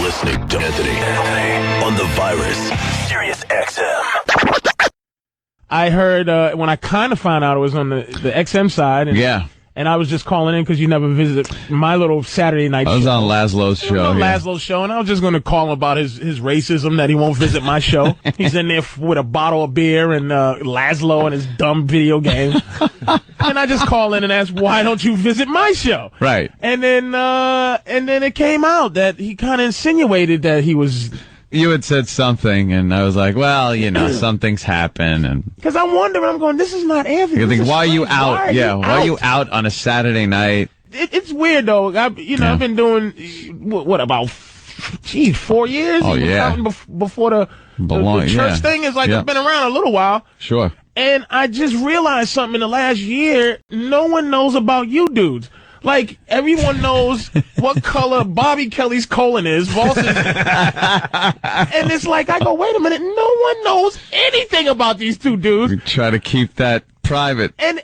listening to Anthony on the Virus, Sirius XM. I heard when I kind of found out it was on the XM side. And, yeah. And I was just calling in because you never visit my little Saturday night show. I was on Laszlo's show. Laszlo's show, and I was just going to call him about his racism that he won't visit my show. He's in there with a bottle of beer and Laszlo and his dumb video game. And I just call in and ask, why don't you visit my show? Right. And then it came out that he kind of insinuated that he was... You had said something, and I was like, well, you know, something's happened. And because I'm wondering, I'm going, this is not Anthony. You think, why are you out? Why are you out on a Saturday night? It's weird, though. I've been doing, about 4 years? Oh, yeah. Before the church thing is like, it's been around a little while. Sure. And I just realized something in the last year. No one knows about you dudes. Like, everyone knows what color Bobby Kelly's colon is. And it's like, I go, wait a minute, no one knows anything about these two dudes. We try to keep that private. And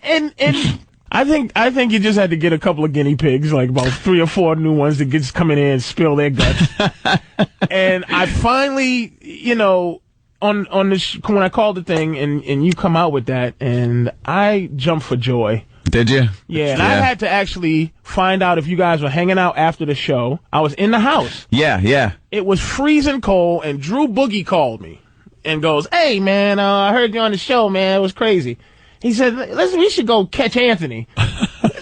I think you just had to get a couple of guinea pigs, like about 3 or 4 new ones that just come in here and spill their guts. And I finally, on when I called the thing and you come out with that, and I jumped for joy. Did you? Yeah, and I had to actually find out if you guys were hanging out after the show. I was in the house. Yeah. It was freezing cold, and Drew Boogie called me and goes, "Hey, man, I heard you on the show, man. It was crazy." He said, "Listen, we should go catch Anthony."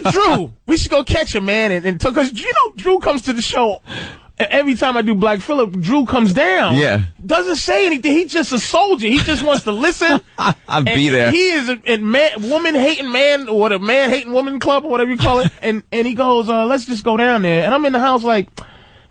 Drew, we should go catch him, man. And because, Drew comes to the show. Every time I do Black Phillip, Drew comes down. Yeah. Doesn't say anything. He's just a soldier. He just wants to listen. I'll be there. He is a woman-hating man, or the man-hating woman club, or whatever you call it. And he goes, let's just go down there. And I'm in the house like,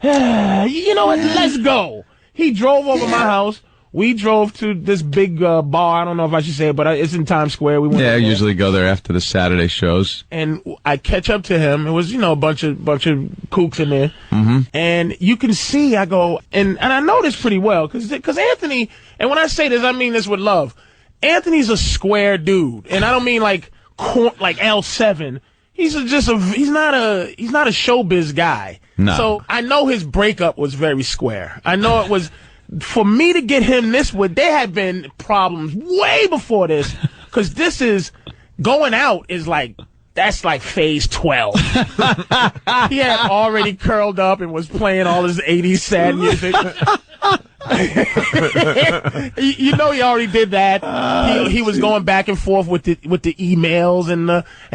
you know what, let's go. He drove over my house. We drove to this big bar. I don't know if I should say it, but it's in Times Square. We went I usually go there after the Saturday shows. And I catch up to him. It was, a bunch of kooks in there. Mm-hmm. And you can see, I go, and I know this pretty well, because Anthony, and when I say this, I mean this with love. Anthony's a square dude, and I don't mean like L7. He's not a showbiz guy. No. So I know his breakup was very square. I know it was. For me to get him this way, there had been problems way before this, because this is going out is like, that's like phase 12. He had already curled up and was playing all his 80s sad music. He already did that. He was going back and forth with the emails and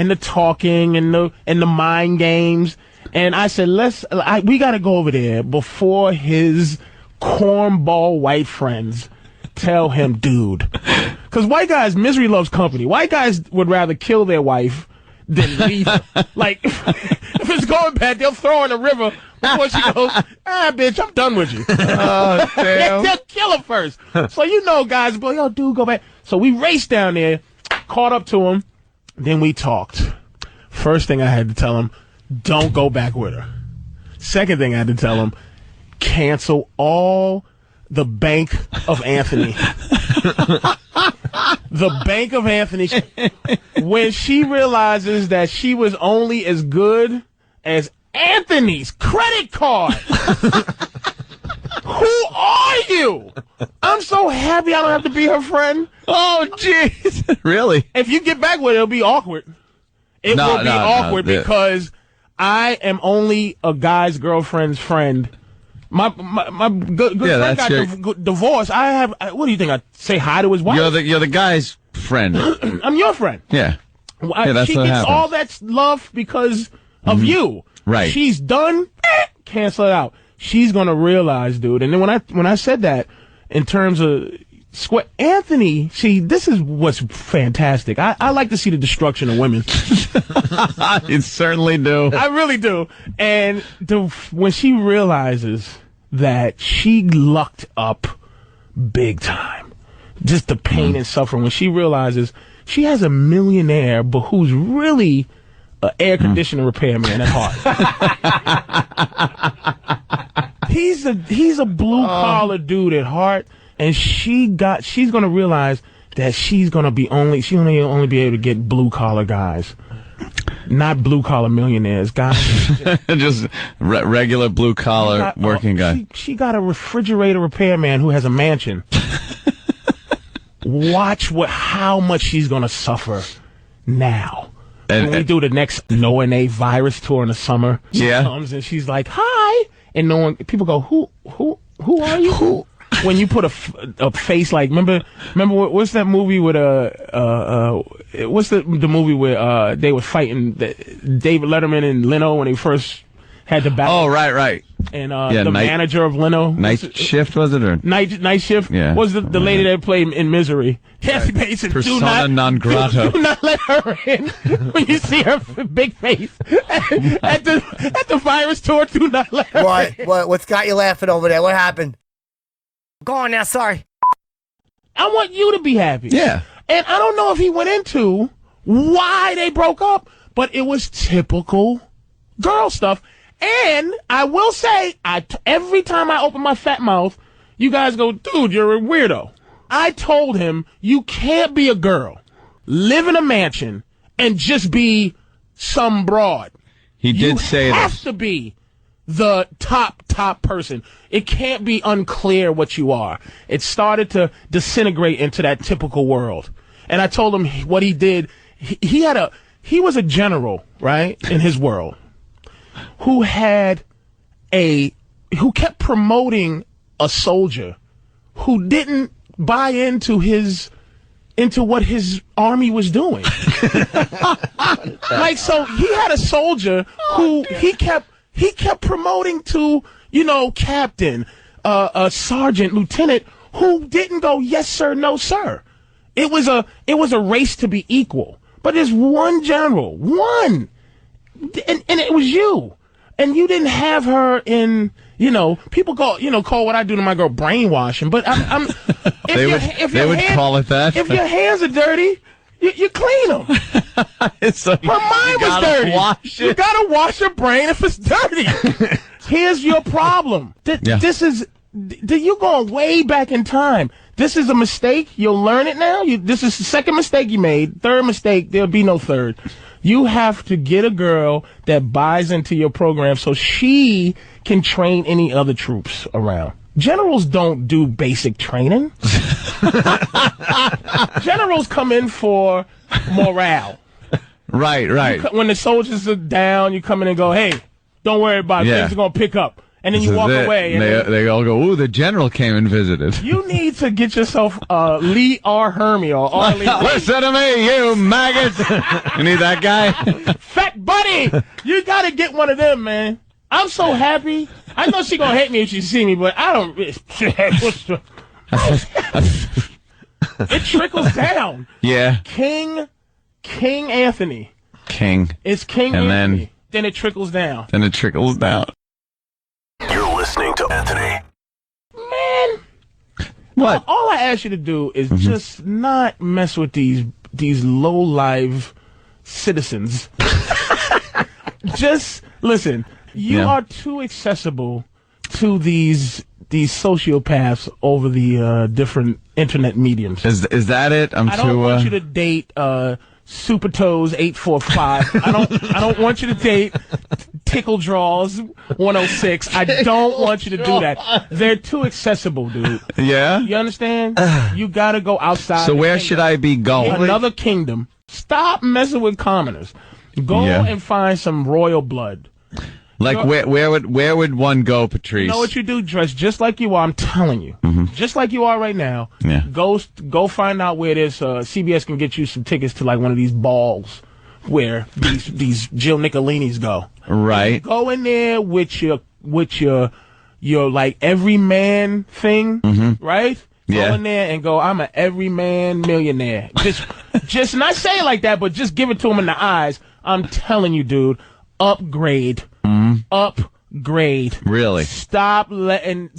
the talking and the mind games. And I said, we got to go over there before his cornball white friends tell him, dude. Because white guys, misery loves company. White guys would rather kill their wife than leave her. Like, if it's going bad, they'll throw her in the river before she goes, bitch, I'm done with you. Damn. They'll kill her first. So guys be like, yo, dude, go back. So we raced down there, caught up to him, then we talked. First thing I had to tell him, don't go back with her. Second thing I had to tell him, cancel all the Bank of Anthony. The Bank of Anthony. When she realizes that she was only as good as Anthony's credit card. Who are you? I'm so happy I don't have to be her friend. Oh, jeez. Really? If you get back with it, it'll be awkward. It will be awkward because I am only a guy's girlfriend's friend. My good friend got divorced. What do you think? I say hi to his wife? You're the guy's friend. I'm your friend. Yeah. That's she what gets happens. all that love because of you. Right. She's done. Cancel it out. She's gonna realize, dude. And then when I said that in terms of Anthony, see, this is what's fantastic. I like to see the destruction of women. You certainly do. I really do. And when she realizes that she lucked up big time, just the pain and suffering, when she realizes she has a millionaire, but who's really an air conditioner repairman at heart. He's a blue collar dude at heart. And she's gonna realize that she's gonna only be able to get blue collar guys. not blue-collar millionaires, guys. Just regular blue-collar working guy. She got a refrigerator repairman who has a mansion. Watch how much she's going to suffer now. When we do the next NO&A virus tour in the summer, she comes and she's like, "Hi," and people go, "Who are you?" Who? When you put a face like, remember what's that movie with what's the movie where they were fighting David Letterman and Leno when they first had the battle? Oh, right. And manager of Leno, Night Shift, was it, or Night Shift? Yeah. Was the lady that played in Misery? Yes, right. Persona non grata. Do not let her in. When you see her big face at the virus tour, do not let her in. What's got you laughing over there? What happened? Go on now, sorry. I want you to be happy. Yeah. And I don't know if he went into why they broke up, but it was typical girl stuff. And I will say, every time I open my fat mouth, you guys go, "Dude, you're a weirdo." I told him, you can't be a girl, live in a mansion, and just be some broad. He did say that. You have to be the top person. It can't be unclear what you are. It started to disintegrate into that typical world. And I told him what he did. He was a general, right, in his world, who kept promoting a soldier who didn't buy into what his army was doing. Like, so he had a soldier who he kept promoting to, captain, sergeant, lieutenant, who didn't go, "Yes, sir, no, sir." It was a race to be equal. But there's one general, one. And it was you. And you didn't have her in, people call what I do to my girl brainwashing. But they would call it that. If your hands are dirty, you clean them. So her mind was dirty. You gotta wash your brain if it's dirty. Here's your problem. You're going way back in time. This is a mistake. You'll learn it now. This is the second mistake you made. Third mistake, there'll be no third. You have to get a girl that buys into your program so she can train any other troops around. Generals don't do basic training. Generals come in for morale. Right. When the soldiers are down, you come in and go, "Hey, don't worry about it. Things are going to pick up." And then you walk away. And they all go, "Ooh, the general came and visited." You need to get yourself Lee R. Hermie or R. Lee. Listen to me, you maggot. You need that guy? Fat buddy. You got to get one of them, man. I'm so happy. I know she going to hate me if she see me, but I don't. It trickles down. Yeah. King Anthony. It's King Anthony. Then it trickles down. You're listening to Anthony. Man. What? All I ask you to do is just not mess with these low-life citizens. Just listen. You are too accessible to these sociopaths over the different internet mediums. Is that it? I don't want you to date Super Toes 845. I don't want you to date Tickle Draws 106. I don't want you to do that. They're too accessible, dude. Yeah? You understand? You gotta go outside. So where should I be going? Another kingdom. Stop messing with commoners. Go and find some royal blood. Like where would one go, Patrice? You know what you do? Dress just like you are. I'm telling you, just like you are right now. Yeah. Go find out where this CBS can get you some tickets to like one of these balls where these Jill Nicolini's go. Right. Go in there with your like everyman thing, right? Yeah. Go in there and go, "I'm an everyman millionaire." Just not say it like that, but just give it to him in the eyes. I'm telling you, dude, upgrade. Upgrade. Really? Stop letting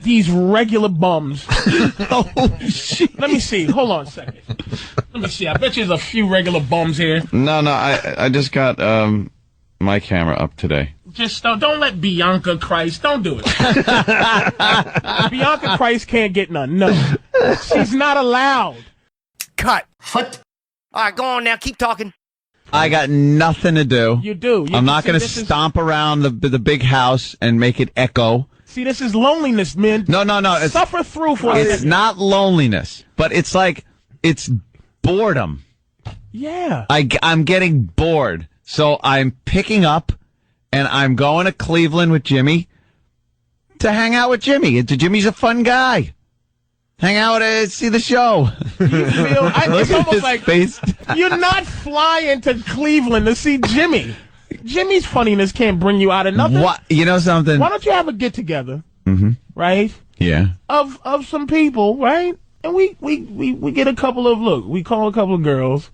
these regular bums. Oh shit. Let me see. Hold on a second. Let me see. I bet you there's a few regular bums here. No, I just got my camera up today. Just don't let Bianca Christ. Don't do it. Bianca Christ can't get none. No. She's not allowed. Cut. What? All right, go on now. Keep talking. I got nothing to do. You do. I'm not going to stomp around the big house and make it echo. See, this is loneliness, man. No. Suffer through for It's not loneliness, but it's like, it's boredom. Yeah. I'm getting bored. So I'm picking up and I'm going to Cleveland with Jimmy to hang out with Jimmy. Jimmy's a fun guy. Hang out and see the show. You feel, it's almost like face. you're not flying to Cleveland to see Jimmy. Jimmy's funniness can't bring you out of nothing. What? You know something? Why don't you have a get together, right? Yeah. Of some people, right? And we get a couple of we call a couple of girls,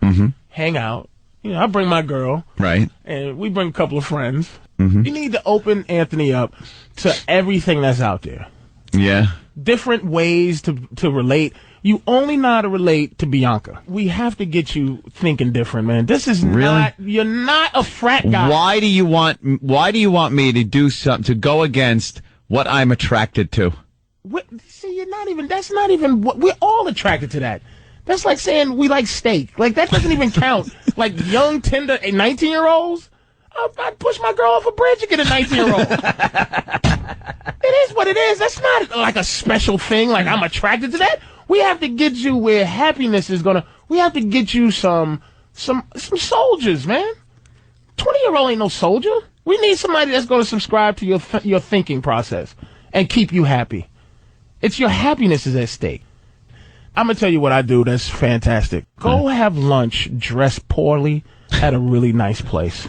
hang out. You know, I bring my girl, Right. and we bring a couple of friends. You need to open Anthony up to everything that's out there. Yeah. Different ways to relate. You only know how to relate to Bianca. We have to get you thinking different, man. This is Really? you're not a frat guy. Why do you want me to do something to go against what I'm attracted to? See, that's not even what we're all attracted to that. That's like saying we like steak. Like, that doesn't even count. Like, young, tender, 19-year-olds. I'd push my girl off a bridge to get a 19-year-old. It is what it is. That's not like a special thing. Like, I'm attracted to that. We have to get you where happiness is we have to get you some soldiers, man. 20-year-old ain't no soldier. We need somebody that's going to subscribe to your thinking process and keep you happy. It's your happiness is at stake. I'm going to tell you what I do that's fantastic. Go have lunch dressed poorly at a really nice place.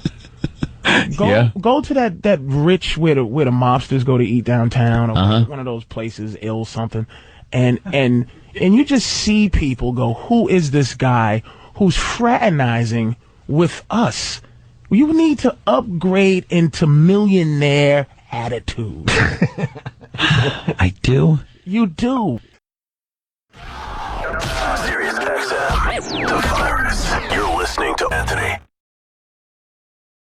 Go to that rich where the mobsters go to eat downtown, or one of those places, ill something, and you just see people go, who is this guy who's fraternizing with us? You need to upgrade into millionaire attitude. I do. You do. Sirius XM, the virus.